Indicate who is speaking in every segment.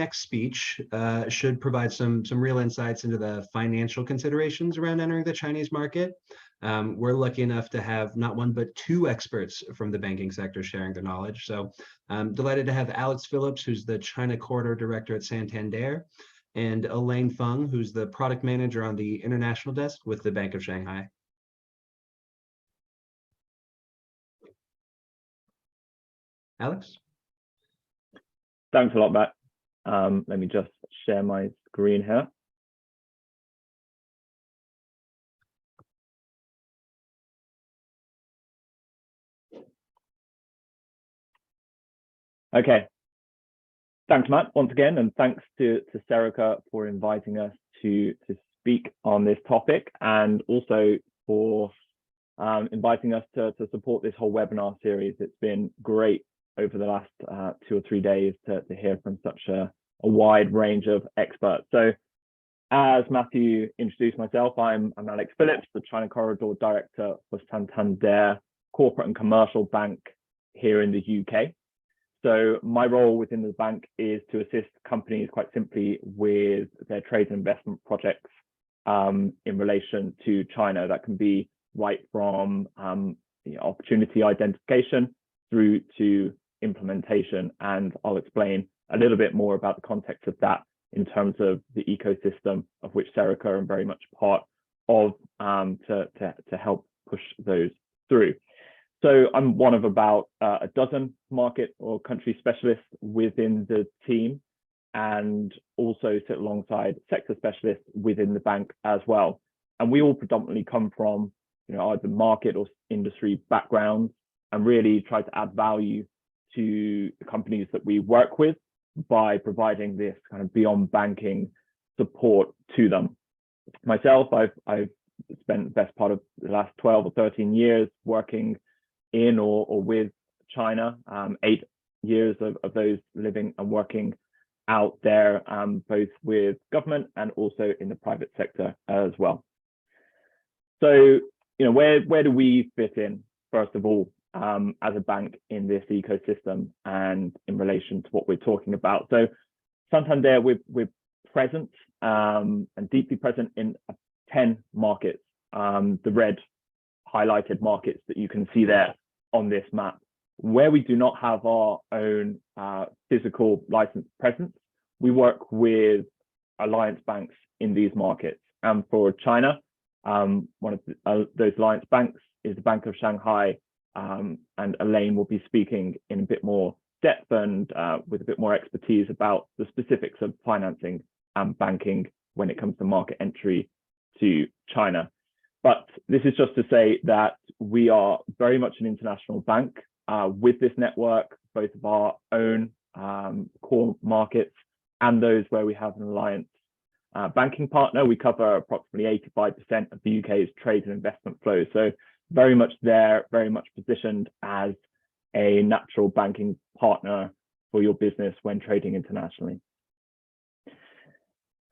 Speaker 1: next speech should provide some real insights into the financial considerations around entering the Chinese market. We're lucky enough to have not one, but two experts from the banking sector sharing their knowledge. So I'm delighted to have Alex Phillips, who's the China Corridor Director at Santander, and Elaine Feng, who's the Product Manager on the International Desk with the Bank of Shanghai. Alex?
Speaker 2: Thanks a lot, Matt. Let me just share my screen here. Okay. Thanks, Matt, once again, and thanks to Serica for inviting us to speak on this topic, and also for inviting us to support this whole webinar series. It's been great over the last 2 or 3 days to hear from such a wide range of experts. So as Matthew introduced myself, I'm Alex Phillips, the China Corridor Director for Santander Corporate and Commercial Bank here in the UK. So my role within the bank is to assist companies quite simply with their trade and investment projects in relation to China. That can be right from opportunity identification through to implementation. And I'll explain a little bit more about the context of that in terms of the ecosystem of which Serica are very much part of to help push those through. So I'm one of about a dozen market or country specialists within the team, and also sit alongside sector specialists within the bank as well. And we all predominantly come from either market or industry backgrounds, and really try to add value to the companies that we work with by providing this kind of beyond banking support to them. Myself, I've spent the best part of the last 12 or 13 years working in or with China, 8 years of those living and working out there, both with government and also in the private sector as well. So, where do we fit in, first of all, as a bank in this ecosystem and in relation to what we're talking about? So Santander, we're present and deeply present in 10 markets, the red highlighted markets that you can see there on this map. Where we do not have our own physical license presence, we work with alliance banks in these markets. And for China, one of those alliance banks is the Bank of Shanghai, and Elaine will be speaking in a bit more depth and with a bit more expertise about the specifics of financing and banking when it comes to market entry to China. But this is just to say that we are very much an international bank with this network, both of our own core markets and those where we have an alliance banking partner. We cover approximately 85% of the UK's trade and investment flows. So very much there, very much positioned as a natural banking partner for your business when trading internationally.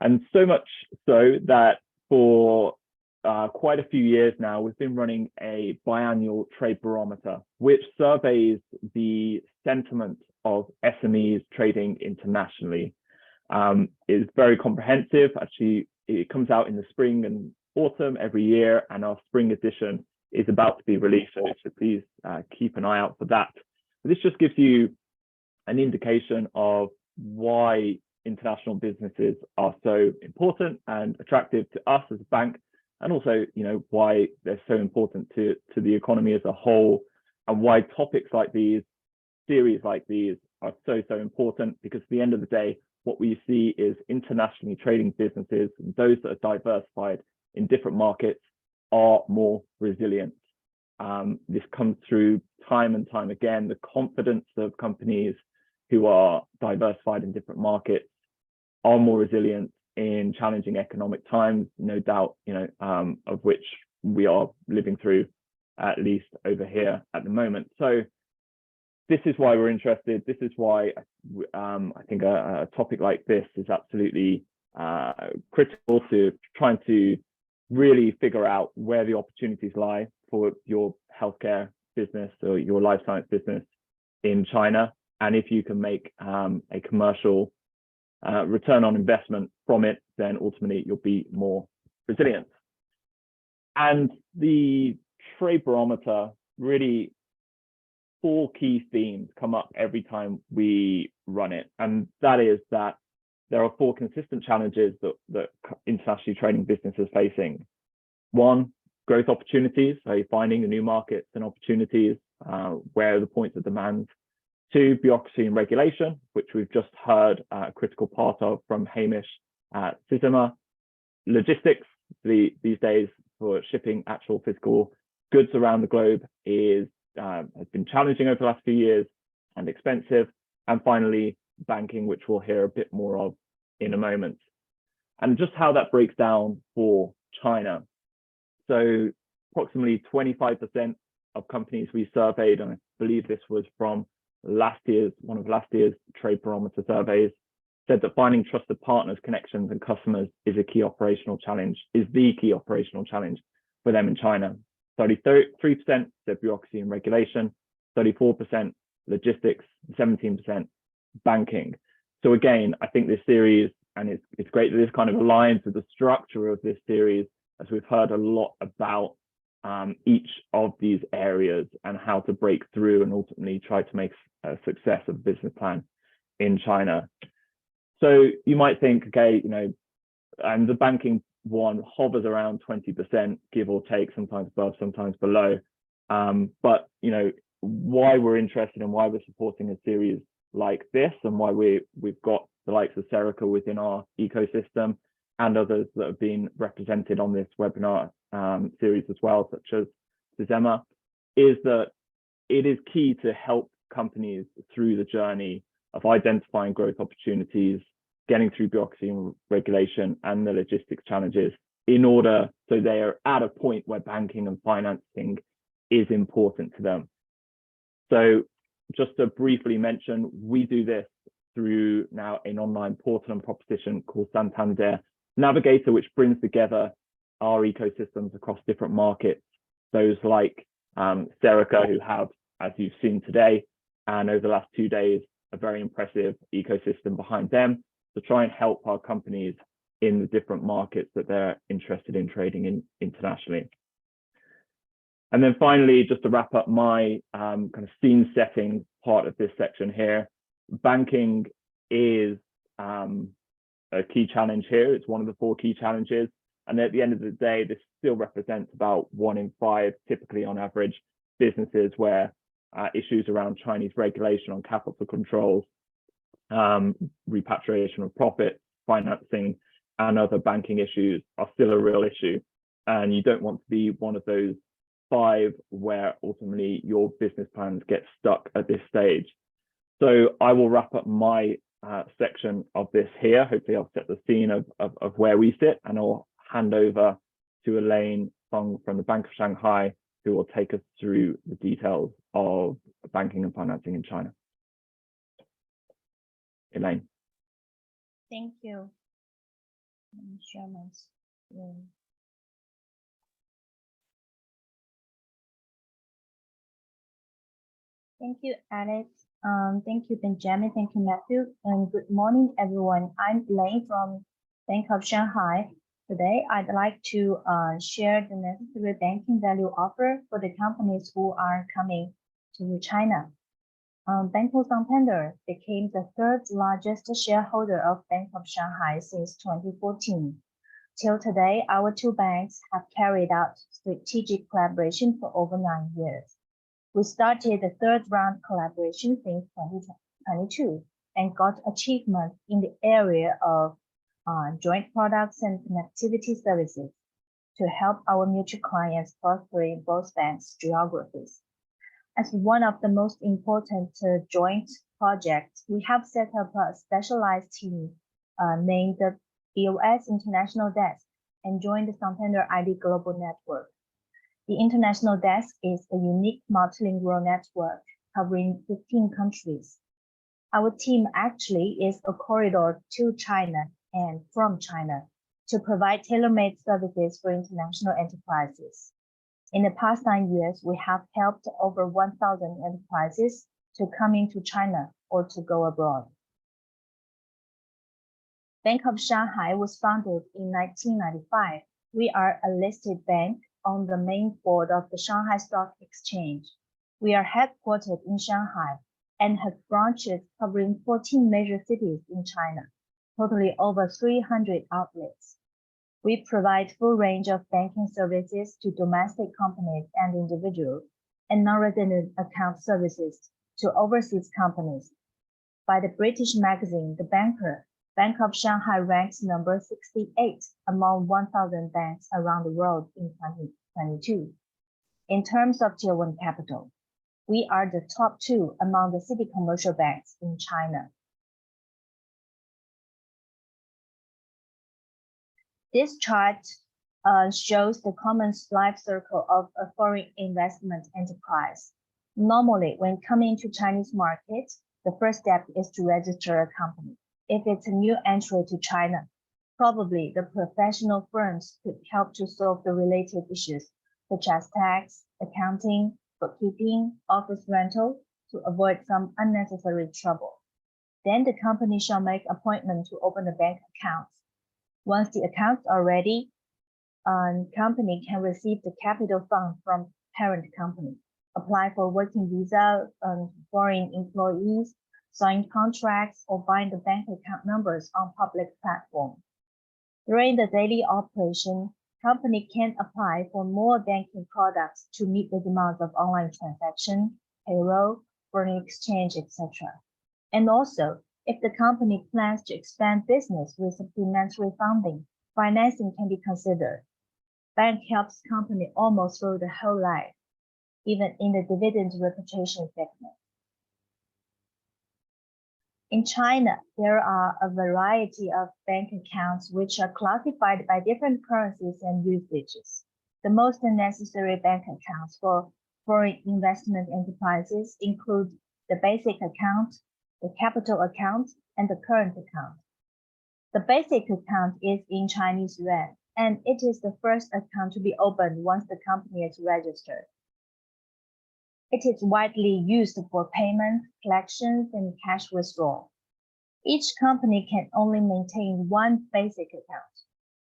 Speaker 2: And so much so that for quite a few years now, we've been running a biannual trade barometer, which surveys the sentiment of SMEs trading internationally. It's very comprehensive. Actually, it comes out in the spring and autumn every year, and our spring edition is about to be released. So please keep an eye out for that. But this just gives you an indication of why international businesses are so important and attractive to us as a bank, and also, why they're so important to the economy as a whole, and why topics like these, series like these, are so important. Because at the end of the day, what we see is internationally trading businesses, those that are diversified in different markets, are more resilient. This comes through time and time again. The confidence of companies who are diversified in different markets are more resilient in challenging economic times, no doubt, of which we are living through, at least over here at the moment. So this is why we're interested. This is why I think a topic like this is absolutely critical to trying to really figure out where the opportunities lie for your healthcare business or your life science business in China, and if you can make a commercial return on investment from it, then ultimately you'll be more resilient. And the trade barometer, really 4 key themes come up every time we run it. And that is that there are 4 consistent challenges that internationally trading businesses are facing. 1, growth opportunities, so finding the new markets and opportunities, where are the points of demand. 2, bureaucracy and regulation, which we've just heard a critical part of from Hamish at Serica. Logistics, these days for shipping actual physical goods around the globe has been challenging over the last few years and expensive. And finally, banking, which we'll hear a bit more of in a moment. And just how that breaks down for China. So approximately 25% of companies we surveyed, and I believe this was from one of last year's trade barometer surveys, said that finding trusted partners, connections, and customers is the key operational challenge for them in China. 33% said bureaucracy and regulation, 34% logistics, 17% banking. So again, I think this series, and it's great that this kind of aligns with the structure of this series, as we've heard a lot about each of these areas and how to break through and ultimately try to make a success of a business plan in China. So you might think, okay, and the banking one hovers around 20%, give or take, sometimes above, sometimes below. But why we're interested and why we're supporting a series like this, and why we've got the likes of Serica within our ecosystem and others that have been represented on this webinar series as well, such as Serica, is that it is key to help companies through the journey of identifying growth opportunities, getting through bureaucracy and regulation and the logistics challenges, in order so they are at a point where banking and financing is important to them. So just to briefly mention, we do this through now an online portal and proposition called Santander Navigator, which brings together our ecosystems across different markets, those like Serica, who have, as you've seen today, and over the last 2 days, a very impressive ecosystem behind them to try and help our companies in the different markets that they're interested in trading in internationally. And then finally, just to wrap up my kind of scene setting part of this section here, banking is a key challenge here. It's one of the 4 key challenges. And at the end of the day, this still represents about 1 in 5, typically on average, businesses where issues around Chinese regulation on capital controls, repatriation of profit, financing, and other banking issues are still a real issue. And you don't want to be one of those 5 where ultimately your business plans get stuck at this stage. So I will wrap up my section of this here. Hopefully I'll set the scene of where we sit, and I'll hand over to Elaine Feng from the Bank of Shanghai, who will take us through the details of banking and financing in China. Elaine.
Speaker 3: Thank you. Let me share my screen. Thank you, Alex. Thank you, Benjamin. Thank you, Matthew. And good morning, everyone. I'm Elaine from Bank of Shanghai. Today, I'd like to share the necessary banking value offer for the companies who are coming to China. Banco Santander became the 3rd largest shareholder of Bank of Shanghai since 2014. Till today, our 2 banks have carried out strategic collaboration for over 9 years. We started the 3rd round collaboration since 2022 and got achievements in the area of joint products and connectivity services to help our mutual clients prosper in both banks' geographies. As one of the most important joint projects, we have set up a specialized team named the BOS International Desk and joined the Santander IB Global Network. The International Desk is a unique multilingual network covering 15 countries. Our team actually is a corridor to China and from China to provide tailor-made services for international enterprises. In the past 9 years, we have helped over 1,000 enterprises to come into China or to go abroad. Bank of Shanghai was founded in 1995. We are a listed bank on the main board of the Shanghai Stock Exchange. We are headquartered in Shanghai and have branches covering 14 major cities in China, totally over 300 outlets. We provide full range of banking services to domestic companies and individuals, and non-resident account services to overseas companies. By the British magazine The Banker, Bank of Shanghai ranks number 68 among 1,000 banks around the world in 2022. In terms of Tier 1 capital, we are the top 2 among the city commercial banks in China. This chart shows the common life cycle of a foreign investment enterprise. Normally, when coming to Chinese market, the first step is to register a company. If it's a new entry to China, probably the professional firms could help to solve the related issues, such as tax, accounting, bookkeeping, office rental, to avoid some unnecessary trouble. Then the company shall make appointment to open a bank account. Once the accounts are ready, company can receive the capital fund from parent company, apply for working visa foreign employees, sign contracts, or bind the bank account numbers on public platform. During the daily operation, company can apply for more banking products to meet the demands of online transaction, payroll, foreign exchange, etc. And also, if the company plans to expand business with supplementary funding, financing can be considered. Bank helps company almost through the whole life, even in the dividend repatriation segment. In China, there are a variety of bank accounts which are classified by different currencies and usages. The most necessary bank accounts for foreign investment enterprises include the basic account, the capital account, and the current account. The basic account is in Chinese yuan, and it is the first account to be opened once the company is registered. It is widely used for payments, collections, and cash withdrawal. Each company can only maintain one basic account,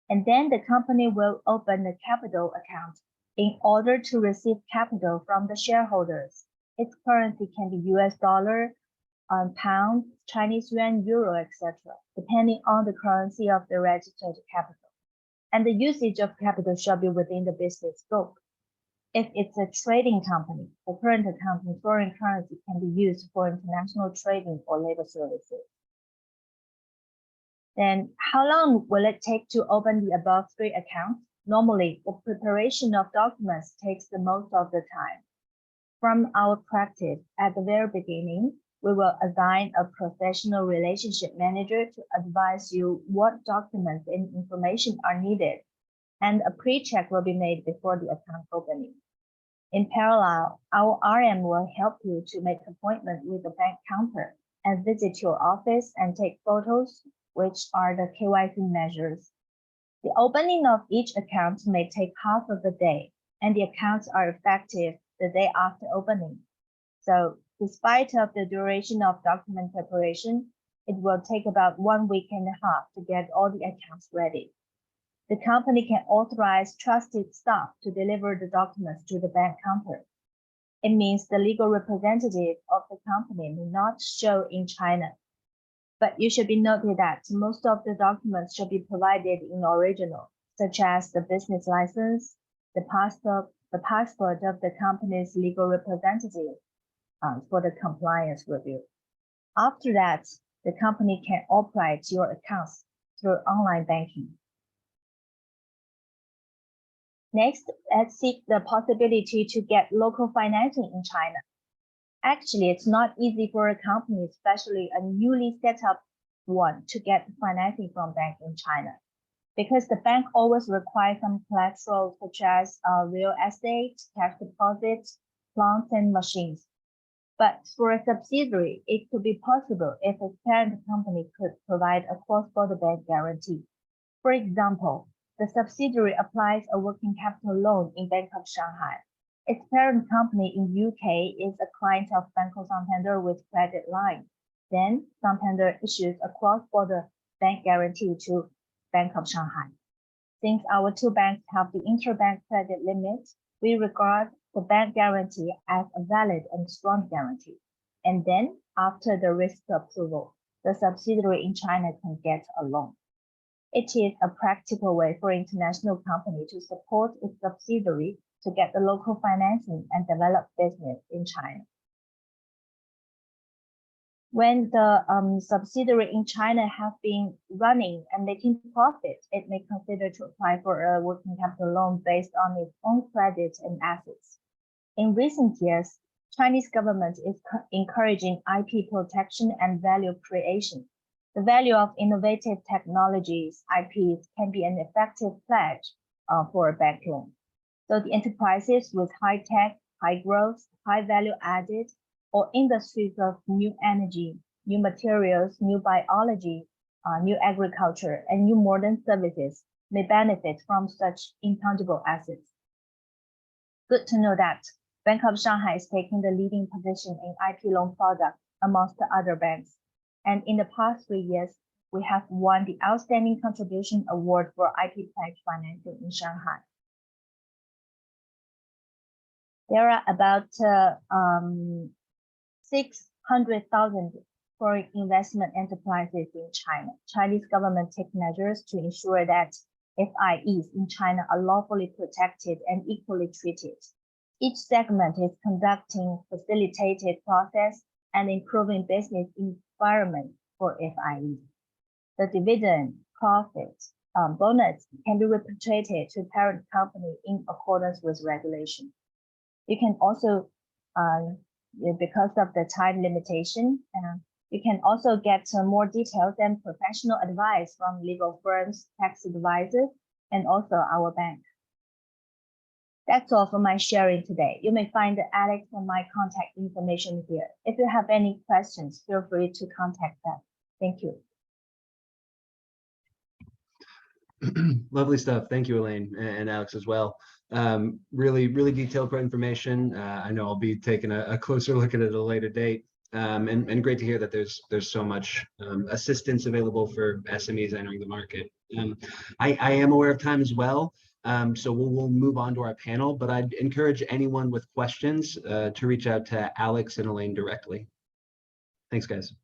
Speaker 3: and then the company will open the capital account in order to receive capital from the shareholders. Its currency can be US dollar, pound, Chinese yuan, euro, etc., depending on the currency of the registered capital. And the usage of capital shall be within the business scope. If it's a trading company, the current account in foreign currency can be used for international trading or labor services. Then, how long will it take to open the above 3 accounts? Normally, the preparation of documents takes the most of the time. From our practice, at the very beginning, we will assign a professional relationship manager to advise you what documents and information are needed, and a pre-check will be made before the account opening. In parallel, our RM will help you to make appointment with the bank counter and visit your office and take photos, which are the KYC measures. The opening of each account may take half of the day, and the accounts are effective the day after opening. So, despite of the duration of document preparation, it will take about 1 week and a half to get all the accounts ready. The company can authorize trusted staff to deliver the documents to the bank counter. It means the legal representative of the company may not show in China. But you should be noted that most of the documents should be provided in original, such as the business license, the passport of the company's legal representative for the compliance review. After that, the company can operate your accounts through online banking. Next, let's seek the possibility to get local financing in China. Actually, it's not easy for a company, especially a newly set up one, to get financing from bank in China, because the bank always requires some collateral such as real estate, cash deposits, plants, and machines. But for a subsidiary, it could be possible if a parent company could provide a cross-border bank guarantee. For example, the subsidiary applies a working capital loan in Bank of Shanghai. Its parent company in UK is a client of Bank of Santander with credit line. Then Santander issues a cross-border bank guarantee to Bank of Shanghai. Since our two banks have the interbank credit limit, we regard the bank guarantee as a valid and strong guarantee. And then, after the risk approval, the subsidiary in China can get a loan. It is a practical way for international company to support its subsidiary to get the local financing and develop business in China. When the subsidiary in China have been running and making profit, it may consider to apply for a working capital loan based on its own credit and assets. In recent years, Chinese government is encouraging IP protection and value creation. The value of innovative technologies, IPs, can be an effective pledge for a bank loan. So the enterprises with high tech, high growth, high value added, or industries of new energy, new materials, new biology, new agriculture, and new modern services may benefit from such intangible assets. Good to know that Bank of Shanghai is taking the leading position in IP loan products amongst the other banks. And in the past 3 years, we have won the Outstanding Contribution Award for IP pledge financing in Shanghai. There are about 600,000 foreign investment enterprises in China. Chinese government take measures to ensure that FIEs in China are lawfully protected and equally treated. Each segment is conducting facilitated process and improving business environment for FIEs. The dividend, profit, bonus can be repatriated to parent company in accordance with regulation. You can also, because of the time limitation, you can also get some more details and professional advice from legal firms, tax advisors, and also our bank. That's all for my sharing today. You may find Alex and my contact information here. If you have any questions, feel free to contact them. Thank you.
Speaker 1: Lovely stuff. Thank you, Elaine, and Alex as well. Really detailed information. I know I'll be taking a closer look at it at a later date. And great to hear that there's so much assistance available for SMEs entering the market. I am aware of time as well, so we'll move on to our panel, but I'd encourage anyone with questions to reach out to Alex and Elaine directly. Thanks, guys.